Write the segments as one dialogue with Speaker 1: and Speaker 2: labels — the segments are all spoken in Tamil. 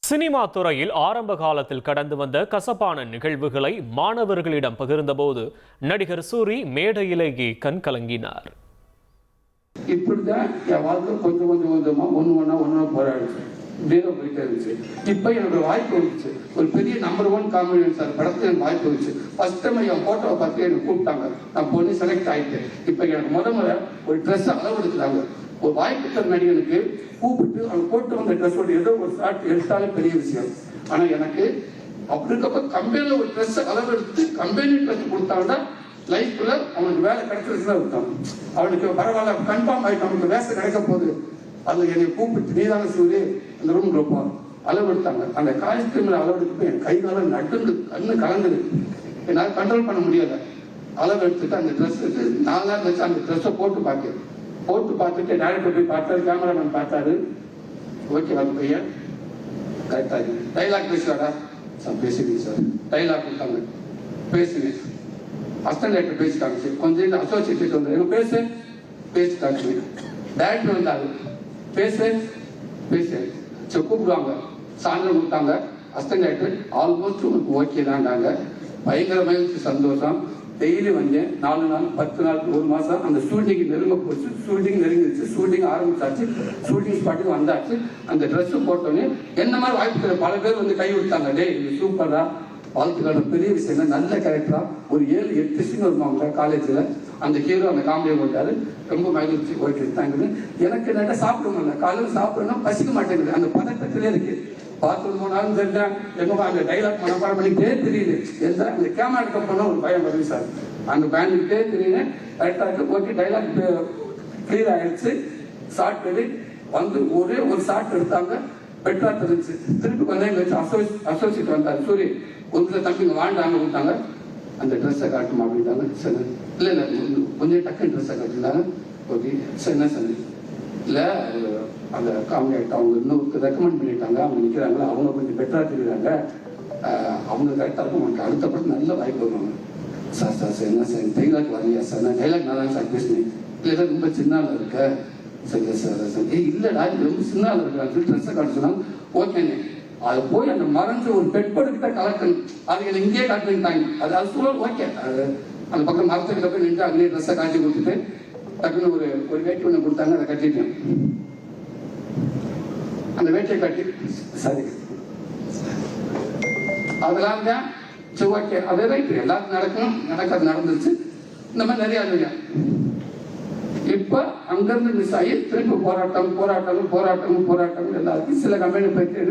Speaker 1: சினிமா துறையில் ஆரம்ப காலத்தில் கடந்து வந்த கசப்பான நிகழ்வுகளை மாணவர்களிடம் பகிர்ந்தபோது நடிகர் சூரி மேடையிலேயே கண் கலங்கினார்.
Speaker 2: இப்படிதான் என் வாழ்க்கை கொஞ்சம் கொஞ்சமா ஒண்ணு போராடுச்சு. போயிட்டே இருந்துச்சு. இப்ப எனக்கு வாய்ப்பு வந்துச்சு. ஒரு பெரிய நம்பர் 1 காமெடியன் சார் படத்துல எனக்கு வாய்ப்பு வந்துச்சு. ஃபர்ஸ்ட் டைம் என் போட்டோவை பார்த்து எனக்கு கூப்பிட்டாங்க. நான் பொண்ணு செலக்ட் ஆயிட்டேன். இப்ப எனக்கு முறை ஒரு ட்ரெஸ் அளவு எடுக்கிறாங்க. ஒரு வாய்ப்பு தர நடிகனுக்கு கூப்பிட்டு அவங்க போட்டு வந்த ட்ரெஸ்ஸோட ஏதோ ஒரு ஷார்ட் எடுத்தாலே பெரிய விஷயம். ஆனா எனக்கு அப்படி இருக்கப்ப கம்பெனில ஒரு ட்ரெஸ் அளவு எடுத்து கம்பெனி ட்ரெஸ் கொடுத்தாங்கன்னா லைஃப்ல அவனுக்கு வேலை கிடைச்சிருச்சுதான் இருக்கான். அவனுக்கு பரவாயில்ல கன்ஃபார்ம் ஆயிட்டு அவனுக்கு வேலை கிடைக்க போகுது. அதுல என்னை கூப்பிட்டு நீதான சூரிய அந்த ரூம் இருப்பான் அளவு எடுத்தாங்க. அந்த காஸ்டியூம்ல அளவு எடுத்து என் கை காலம் நடுந்து கண்ணு கலங்குது. என்னால் கண்ட்ரோல் பண்ண முடியல. அளவு எடுத்துட்டு அந்த ட்ரெஸ் 4 நாள் வச்சு அந்த ட்ரெஸ்ஸை போட்டு பார்த்துட்டு டேரக்டர் போய் பார்த்தாரு, கேமராமேன் பார்த்தாரு. ஓகே வந்து பையன் கரெக்டா டைலாக் பேசுவாடா சார்? பேசுவீங்க சார். டைலாக் கொடுத்தாங்க, பேசுங்க. அசிஸ்டன்ட் டைரக்டர் பேசி காமிச்சு, கொஞ்சம் அசோசியேட் வந்து எனக்கு பேசி காமிச்சு. டேரக்டர் வந்தாரு, பேசு கூப்பிடுவாங்க. சாயந்தரம் கொடுத்தாங்க. அசிஸ்டன்ட் டைரக்டர் ஆல்மோஸ்ட் உங்களுக்கு ஓகே தான்டாங்க. பயங்கர மகிழ்ச்சி, சந்தோஷம். டெய்லி வந்தேன். 4 நாள் 10 நாள் 1 மாசம் அந்த ஷூட்டிங் நெருங்க போச்சு. ஷூட்டிங் நெருங்கிடுச்சு. ஷூட்டிங் ஆரம்பிச்சாச்சு. ஷூட்டிங் ஸ்பாட்டுக்கு வந்தாச்சு. அந்த ட்ரெஸ் போட்டோன்னே என்ன மாதிரி வாய்ப்பு பல பேர் வந்து கை விட்டாங்க. டே இது சூப்பரா, வாழ்த்துக்கான பெரிய விஷயம், நல்ல கேரக்டரா. ஒரு 7-8 சீன் வருவாங்க காலேஜில். அந்த ஹீரோ அந்த காமெடியை போட்டாரு. ரொம்ப மகிழ்ச்சி. Okay thank you. எனக்கு என்ன சாப்பிட முடியல. காலையில் சாப்பிடணும் பசிக்க மாட்டேங்குது. அந்த பதட்டத்திலே இருக்கு. பாத்ரூம் போனாலும் தெரியல, எங்க அந்த டைலாக் மனப்பாடம் பண்ணிக்கிட்டே தெரியுது. எந்த அந்த கேமரா எடுக்க போனா ஒரு பயம் வருது சார். அந்த பேண்டுக்கிட்டே தெரியுது. கரெக்டாக ஓகே டைலாக் கிளியர் ஆயிடுச்சு. ஷார்ட் வந்து ஒரே ஒரு ஷார்ட் எடுத்தாங்க. பெட்டரா தெரிஞ்சு திருப்பி கொஞ்சம் எங்க வச்சு அசோசியேட் வந்தார். சூரிய கொஞ்சம் தம்பிங்க வாழ்ந்தாங்க கொடுத்தாங்க. அந்த ட்ரெஸ்ஸை காட்டுமா அப்படின்ட்டாங்க. சரி இல்லை கொஞ்சம் டக்குன்னு ட்ரெஸ்ஸை காட்டிருந்தாங்க. ஓகே சார் என்ன சார் இல்லை அந்த காமெடி ஆக்டர் அவங்க இன்னொருக்கு ரெக்கமெண்ட் பண்ணிட்டாங்க. அவங்க நிற்கிறாங்களா, அவங்க கொஞ்சம் பெட்டராக தெரியுறாங்க, அவங்க கரெக்டாக இருக்கும். அவங்களுக்கு அடுத்த படம் நல்ல வாய்ப்பு வருவாங்க. சார் என்ன சார் டைலாக் வரலையா சார்? நான் டைலாக் நல்லா சார் பேசுனேன். இல்லை சார் ரொம்ப சின்ன ஆள் இருக்க. சரி சார் இல்லைடா இது ரொம்ப சின்ன ஆள் இருக்காங்க. ட்ரெஸ்ஸை காட்ட சொன்னாங்க. ஓகேங்க. அது போய் அந்த மறைஞ்சு ஒரு பெட்படுக்கிட்ட கலக்கணும். அது என்னை இங்கேயே காட்டுட்டாங்க. அது சூழல் ஓகே. அந்த பக்கம் மரத்துக்கிட்ட போய் நின்று அங்கேயே ட்ரெஸ்ஸை காட்டி கொடுத்துட்டு டக்குன்னு ஒரு வேட்டி ஒன்று கொடுத்தாங்க. அதை கட்டிட்டேன். அந்த வேட்டியை கட்டி சரி அதெல்லாம் தான் ஓகே. அதே ரைட்டு எல்லாருக்கும் நடக்காது, நடந்துருச்சு. இந்த மாதிரி நிறைய இல்லையா. இப்ப அங்கிருந்து மிஸ் ஆகி திரும்ப போராட்டம் எல்லாருக்கும் சில கம்பெனி போயிட்டு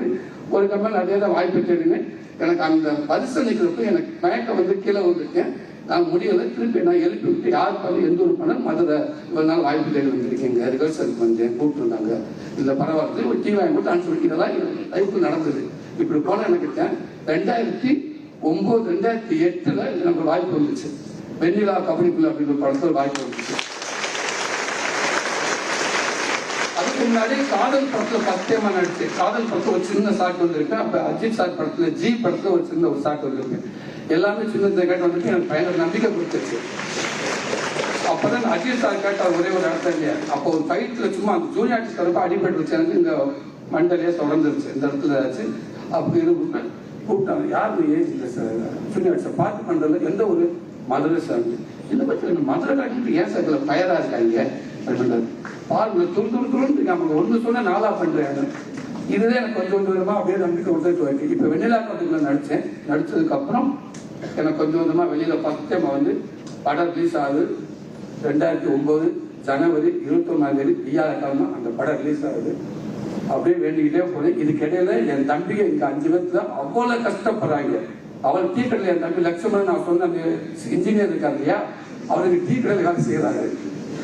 Speaker 2: ஒரு கம்பெனி அதே தான் வாய்ப்பு தேடுங்க. எனக்கு அந்த பரிசு நிற்கிறப்ப எனக்கு மயக்கம் வந்து கீழே வந்துருக்கேன். நான் முடியலை. திருப்பி நான் எழுப்பி விட்டு யார் பண்ண எந்த ஒரு பணம் மதுரை இவ்வளவு நாள் வாய்ப்பு தேடி வந்திருக்கீங்க, ரிஹர்சல் பண்ணேன் கூப்பிட்டு இருந்தாங்க. இல்லை பரவாயில்ல ஒரு டிவி வாங்கி கொடுத்து அனுப்பிச்சு இதெல்லாம் லைஃப் நடந்தது. இப்படி போன எனக்கு 2009 2008 எனக்கு வாய்ப்பு வந்துச்சு. வெண்ணிலா கபடிக்குள்ள அப்படின்ற படத்தில் வாய்ப்பு வந்துச்சு. அதுக்கு முன்னாடி காதல் படத்துல 10 டைமா நடிச்சு. காதல் படத்துல ஒரு சின்ன ஷாட் வந்திருக்கேன். அப்ப அஜித் சார் படத்துல ஜி படத்துல ஒரு சின்ன ஒரு ஷாட் வந்திருக்கேன். எல்லாமே சின்ன கேட்டு வந்துட்டு எனக்கு பயங்கர நம்பிக்கை கொடுத்துருச்சு. அப்பதான் அஜித் சார் கேட்டார் ஒரே ஒரு இடத்துல இல்லையா. அப்போ ஒரு ஃபைட்ல சும்மா அந்த ஜூனியர் ஆர்டிஸ்ட் தரப்ப அடிபட்டுருச்சு. எனக்கு இந்த மண்டலே தொடர்ந்துருச்சு இந்த இடத்துல ஆச்சு. அப்படி இருக்கு கூப்பிட்டாங்க. யாரு ஏஜ் இல்லை சார் ஜூனியர் ஆர்டிஸ்ட் பார்த்து பண்றதுல எந்த ஒரு மதுரை சார் இந்த பத்தி மதுரை காட்டிட்டு ஏன் சார் இதுல பயரா இருக்காங்க அப்படின்றது பாருங்க. துருன்னு அவங்க ஒன்று சொன்ன 4 பண்றாங்க. இதுதான் எனக்கு கொஞ்சம் கொஞ்சமா அப்படியே நம்பிக்கை கொடுத்துட்டு. இப்ப வெண்ணிலா கபடிக்குள்ள நடிச்சதுக்கு அப்புறம் எனக்கு கொஞ்சம் கொஞ்சமா வெளியில ஃபர்ஸ்ட் டைம் வந்து படம் ரிலீஸ் ஆகுது. 2009 ஜனவரி 21 வியாழக்கிழமை அந்த படம் ரிலீஸ் ஆகுது. அப்படியே வேண்டிக்கிட்டே போனேன். இதுக்கிடையில என் தம்பியை இங்க 5 பேர்த்துல அவ்வளவு கஷ்டப்படுறாங்க. அவள் டீ கடையில் என் தம்பி லட்சுமணன் நான் சொன்ன அந்த இன்ஜினியர் இருக்காரு இல்லையா, அவருக்கு டீ கடையில் வேலை செய்யறாரு,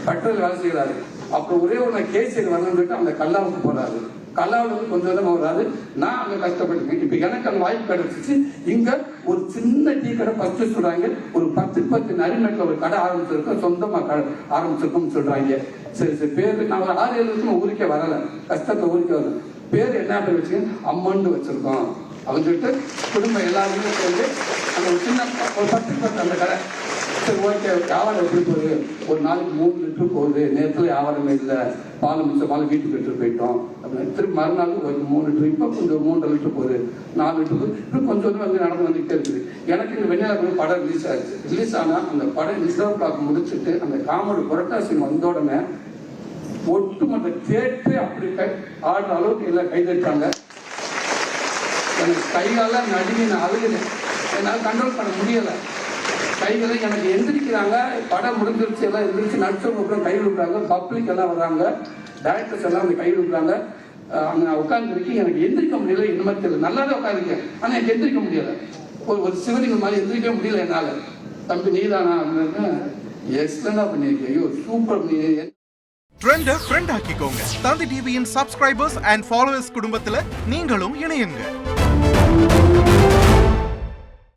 Speaker 2: பெட்ரோல் வேலை செய்யறாரு. அப்புறம் ஒரே ஒரு கேசியர் வரணும்னு அந்த கல்லாவுக்கு போறாரு. கல்லாவில் வந்து கொஞ்சம் கொஞ்சமா வராது. நான் அங்க கஷ்டப்பட்டுருக்கேன். இப்ப எனக்கு அந்த வாய்ப்பு கிடைச்சிச்சு. இங்க ஒரு சின்ன டீ கடை ஃபர்ஸ்ட் சொல்றாங்க. ஒரு 10 நரிமேட்டில் ஒரு கடை ஆரம்பிச்சிருக்கோம், சொந்தமா ஆரம்பிச்சிருக்கோம்னு சொல்றாங்க. சரி பேரு நான் ஒரு 6-7 வருஷமா ஊருக்கே வரல, கஷ்டத்தை ஊருக்கே வரல. பேர் என்ன பேர் வச்சு அம்மன்னு வச்சிருக்கோம் அப்படின்னு சொல்லிட்டு குடும்பம் எல்லாருமே சேர்ந்து அந்த ஒரு சின்ன ஒரு 10 அந்த கடை சரி ஓகே, வியாபாரம் எப்படி போகுது? ஒரு நாளைக்கு 3 லிட்டர் போகுது, நேரத்தில் வியாபாரமே இல்லை, பால் மிச்சம் பால் வீட்டுக்கு எடுத்துட்டு போயிட்டோம் அப்படின்னு. திருப்பி மறுநாள் ஒரு 3 லிட்டர், இப்போ கொஞ்சம் 3 லிட்டர் போகுது, 4 லிட்டர் போகுது, இன்னும் கொஞ்சம் வந்து நடந்து வந்துகிட்டே இருக்குது. எனக்கு இந்த வெண்ணிலா படம் ரிலீஸ் ஆச்சு. ரிலீஸ் ஆனால் அந்த படம் ரிசர்வ் பிளாக் முடிச்சுட்டு அந்த காமெடி புரட்டாசி வந்த உடனே ஒட்டுமொத்த தேட்டே அப்படி ஆடுற அளவுக்கு எல்லாம் கைதட்டாங்க. எனக்கு கைகால நடுங்கி நான் அழுகிறேன், என்னால் கண்ட்ரோல் பண்ண முடியலை. கைகளை எனக்கு எந்திரிக்கிறாங்க, படம் முடிஞ்சிருச்சு, எல்லாம் எந்திரிச்சு நடிச்சவங்க அப்புறம் கை விடுறாங்க, பப்ளிக் எல்லாம் வர்றாங்க, டேரக்டர்ஸ் எல்லாம் அந்த கை விடுறாங்க. அங்கே உட்காந்துருக்கு, எனக்கு எந்திரிக்க முடியல. இந்த மாதிரி தெரியல, நல்லா தான் உட்காந்துருக்கேன், ஆனால் எனக்கு எந்திரிக்க முடியலை. ஒரு சிவலிங்க மாதிரி எந்திரிக்க முடியல என்னால். தம்பி நீதானா அப்படின்னு, எக்ஸலண்டா பண்ணியிருக்கேன், ஐயோ சூப்பர்.
Speaker 3: ட்ரெண்டை ஃப்ரெண்ட் ஆக்கிக்கோங்க. தந்தி டிவியின் சப்ஸ்கிரைபர்ஸ் அண்ட் ஃபாலோவர்ஸ் குடும்பத்தில் நீங்களும் இணையுங்க.